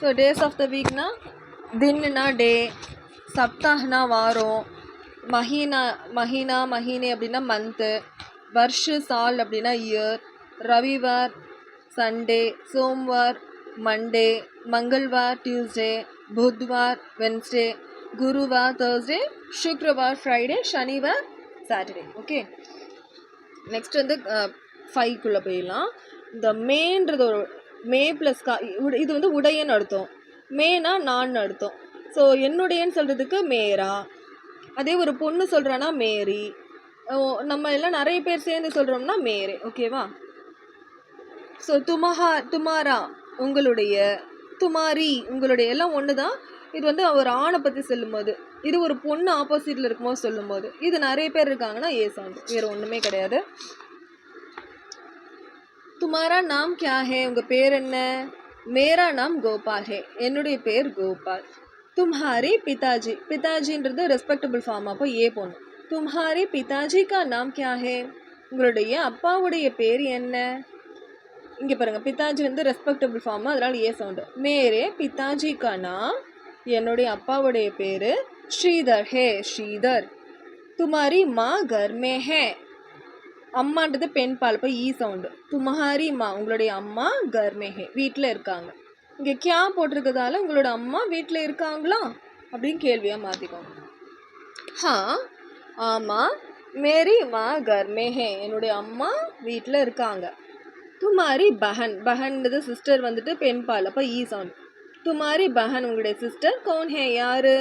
So days of the வீக்னா தின்னா டே, சப்தாஹ்னா வாரம், மஹீனே அப்படின்னா மந்த்து, வர்ஷ சால் அப்படின்னா இயர், ரவிவார் சண்டே, சோம்வார் மண்டே, மங்கள்வார் டியூஸ்டே, புத்வார் வென்ஸ்டே, குருவார் தேர்ஸ்டே, சுக்ரவார் ஃப்ரைடே, சனிவார் சாட்டர்டே. ஓகே, நெக்ஸ்ட் வந்து 5க்குள்ளே போயிடலாம். இந்த மேன்றது ஒரு மே ப்ளஸ் இது வந்து உடையன்னு அர்த்தம், மேனா நான் அர்த்தம். ஸோ என்னுடையன்னு சொல்கிறதுக்கு மேரா, அதே ஒரு பொண்ணு சொல்கிறான்னா மேரி, நம்ம எல்லாம் நிறைய பேர் சேர்ந்து சொல்கிறோம்னா மேரே. ஓகேவா? ஸோ துமாரா உங்களுடைய, துமாரி உங்களுடைய, எல்லாம் ஒன்று தான். இது வந்து ஒரு ஆணை பற்றி சொல்லும்போது, இது ஒரு பொண்ணு ஆப்போசிட்டில் இருக்கும்போது சொல்லும்போது, இது நிறைய பேர் இருக்காங்கன்னா ஏ சவுண்ட், வேறு ஒன்றுமே கிடையாது. துமாரா நாம் கியா ஹே, உங்கள் பேர் என்ன? மேரா நாம் கோபால் ஹே, என்னுடைய பேர் கோபால். தும்ஹாரி பிதாஜி, பிதாஜின்றது ரெஸ்பெக்டபிள் ஃபார்ம், அப்போ ஏ பொண்ணு. தும்ஹாரி பிதாஜி கா நாம் கியா ஹே, உங்களுடைய அப்பாவுடைய பேர் என்ன? இங்கே பாருங்கள், பிதாஜி வந்து ரெஸ்பெக்டபிள் ஃபார்ம், அதனால் ஏ சவுண்டு. மேரே பிதாஜி கா நாம், என்னுடைய அப்பாவுடைய பேர் ஸ்ரீதர் ஹே, ஸ்ரீதர். துமாரி மா கர்மே ஹே, அம்மான்றது பெண் பால், இப்போ ஈ சவுண்டு. தும்ஹாரி மா, உங்களுடைய அம்மா கர்மே ஹே, வீட்டில் இருக்காங்க. இங்கே கியா போட்டிருக்கிறதால உங்களோட அம்மா வீட்டில் இருக்காங்களா அப்படின்னு கேள்வியாக மாற்றிக்கோங்க. ஹா ஆமாம், மேரி மா கர்மே ஹே, என்னுடைய அம்மா வீட்டில் இருக்காங்க. துமாரி பஹன், பஹன்றது சிஸ்டர் வந்துட்டு பெண் பால், அப்போ ஈ சவுண்ட். துமாரி பஹன், உங்களுடைய சிஸ்டர் கௌன் ஹே, யாரு?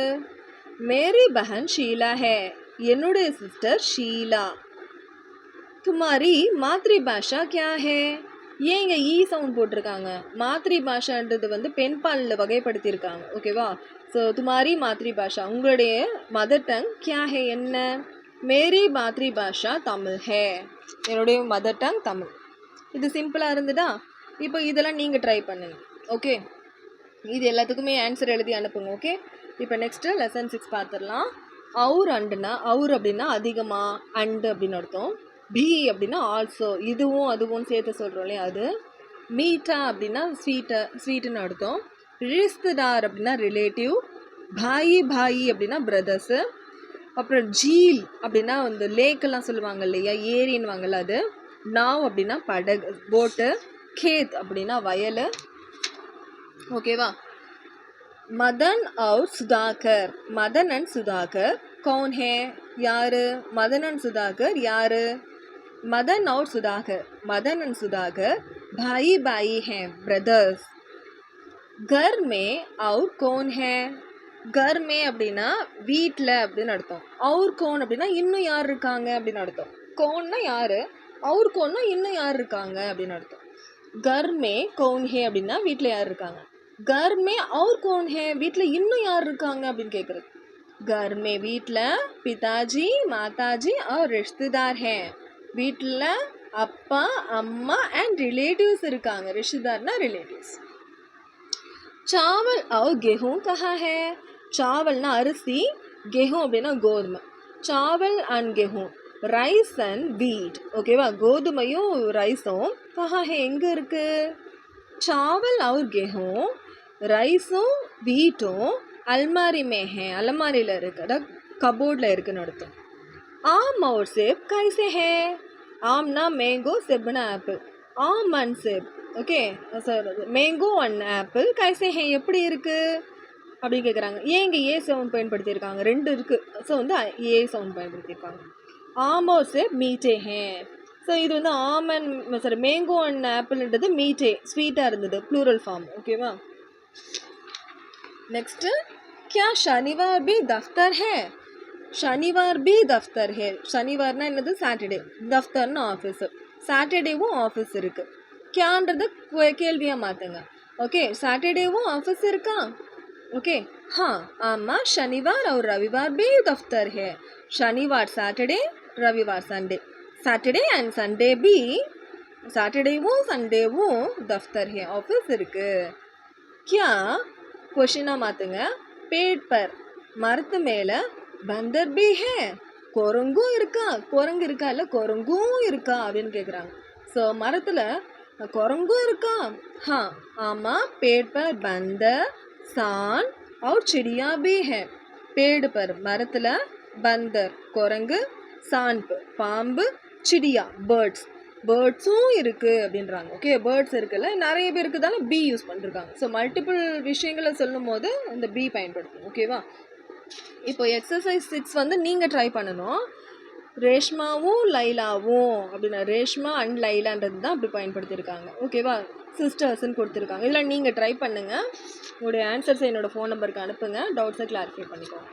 மேரி பஹன் ஷீலா ஹே, என்னுடைய சிஸ்டர் ஷீலா. துமாரி மாத்ரி பாஷா கியா ஹே, ஏன் இங்கே ஈ சவுண்ட் போட்டிருக்காங்க? மாத்ரி பாஷான்றது வந்து பெண் பாலில் வகைப்படுத்தியிருக்காங்க. ஓகேவா? ஸோ துமாரி மாத்ரி பாஷா, உங்களுடைய மதர் டங் கியா ஹே என்ன? மேரி மாத்ரி பாஷா தமிழ் ஹே, என்னுடைய மதர் டங் தமிழ். இது சிம்பிளாக இருந்துதா? இப்போ இதெல்லாம் நீங்கள் ட்ரை பண்ணுங்க. ஓகே, இது எல்லாத்துக்குமே ஆன்சர் எழுதி அனுப்புங்க. ஓகே, இப்போ நெக்ஸ்ட்டு லெசன் 6 பார்த்துடலாம். அவுர் அண்டுனா, அவுர் அப்படின்னா அதிகமாக, அண்டு அப்படின்னு அர்த்தம். பி அப்படின்னா ஆல்சோ, இதுவும் அதுவும் சேர்த்து சொல்கிறோம் இல்லையா, அது. மீட்டா அப்படின்னா ஸ்வீட்டுன்னு அர்த்தம். ரிஸ்தார் அப்படின்னா ரிலேட்டிவ். பாயி அப்படின்னா பிரதர்ஸு. அப்புறம் ஜீல் அப்படின்னா வந்து லேக்கெல்லாம் சொல்லுவாங்க இல்லையா, ஏரின்னுவாங்கள்ல, அது. நாவ் அப்படின்னா படகு, போட்டு. கேத் அப்படின்னா வயல். ஓகேவா? மதன் அவுர் சுதாகர், மதன் அண்ட் சுதாகர் கௌன் ஹே, யாரு? மதன் அண்ட் சுதாகர் யாரு? மதன் அவுர் சுதாகர், மதன் அண்ட் சுதாகர் பாயி ஹே, பிரதர்ஸ். கர் மே அவுர் கௌன் ஹே, கர் மே அப்படின்னா வீட்டில் அப்படின்னு அர்த்தம். அவுர் கௌன் அப்படின்னா இன்னும் யார் இருக்காங்க அப்படின்னு அர்த்தம். கௌன்னா யாரு, அவுர் கௌன்னா இன்னும் யார் இருக்காங்க அப்படின்னு அர்த்தம். கர் மே கௌன் ஹே அப்படின்னா வீட்டில் யார் இருக்காங்க. கர் மே அவுர் கௌன் ஹே, வீட்டில் இன்னும் யார் இருக்காங்க அப்படின்னு கேட்குறது. கர் மே வீட்டில், பிதாஜி மாதாஜி और रिश्तेदार हैं, வீட்டில் அப்பா அம்மா அண்ட் ரிலேட்டிவ்ஸ் இருக்காங்க. ரிஷ்தார்னா ரிலேட்டிவ்ஸ். சாவல் और गेहूं कहाँ है, சாவல்னா அரிசி, கெஹூ அப்படின்னா கோதுமை. சாவல் அண்ட் கெஹூ, ரைஸ் அண்ட் வீட். ஓகேவா? கோதுமையும் ரைஸும் கஹா ஹே எங்கே இருக்குது? சாவல் और गेहूं, ரைஸும் வீட்டும் அல்மாரி மே ஹே, அலமாரியில் இருக்குது, அதாவது கபோர்டில் இருக்குன்னு அர்த்தம். ஆம் और सेब कैसे है, ஆம்னா மேங்கோ, செப்னா ஆப்பிள். ஆம் அண்ட் செப், okay sir, mango and apple கைசே ஹே எப்படி இருக்குது அப்படின்னு கேட்குறாங்க. ஏன் இங்கே ஏ சவுண்ட் பயன்படுத்தியிருக்காங்க? 2 இருக்குது, ஸோ வந்து ஏ சவுண்ட் பயன்படுத்தியிருக்காங்க. ஆம் और सेब மீட்டே ஹே. ஸோ இது வந்து ஆம் அண்ட் சாரி மேங்கோ அண்ட் ஆப்பிள்ன்றது மீட்டே, ஸ்வீட்டாக இருந்தது, ப்ளூரல் ஃபார்ம். ஓகேவா? நெக்ஸ்ட்டு, क्या शनिवार भी दफ्तर है, शनिवार भी दफ्तर है. शनिवारனா என்னது? சாட்டர்டே. தஃப்தர்னு ஆஃபீஸு, சாட்டர்டேவும் ஆஃபீஸ் இருக்குது. கியான்றது கேள்வியாக மாற்றுங்க. ஓகே, சாட்டர்டேவும் ஆஃபீஸ் இருக்கா? ओके हाँ आमा शनिवार और रविवार भी दफ्तर है. शनिवार सैटरडे, रविवार संडे. सैटरडे एंड संडे भी, सैटरडेवो संडेवो दफ्तर है, ऑफिस இருக்கு. क्या क्वेश्चना மாத்துங்க. पेड़ पर, மரத்து மேலே, बंदर भी है, குரங்கும் இருக்கா? குரங்கு இருக்கா இல்லை குரங்கும் இருக்கா அப்படின்னு கேட்குறாங்க. ஸோ மரத்தில் குரங்கும் இருக்கா? हाँ ஆமாம், पेड़ पर बंदर सांड और चिड़िया भी है. पेड़ पर மரத்தில், பந்தர் குரங்கு, சாண்ட் பாம்பு, சிடியா பேர்ட்ஸ் பேர்ட்ஸும் இருக்குது அப்படின்றாங்க. ஓகே, பேர்ட்ஸ் இருக்குல்ல, நிறைய பேர் இருக்குதால பி யூஸ் பண்ணிருக்காங்க. ஸோ மல்டிபிள் விஷயங்களை சொல்லும் போது இந்த பி பயன்படுத்தணும். ஓகேவா? இப்போ எக்ஸசைஸ் 6 வந்து நீங்கள் ட்ரை பண்ணணும். ரேஷ்மாவும் லைலாவும் அப்படின்னா ரேஷ்மா அண்ட் லைலான்றது தான் அப்படி பயன்படுத்தியிருக்காங்க. ஓகேவா? சிஸ்டர்ஸ்ன்னு கொடுத்துருக்காங்க. இதில் நீங்கள் ட்ரை பண்ணுங்கள். உங்களுடைய ஆன்சர்ஸை என்னோடய ஃபோன் நம்பருக்கு அனுப்புங்க. டவுட்ஸை கிளாரிஃபை பண்ணிக்கோங்க.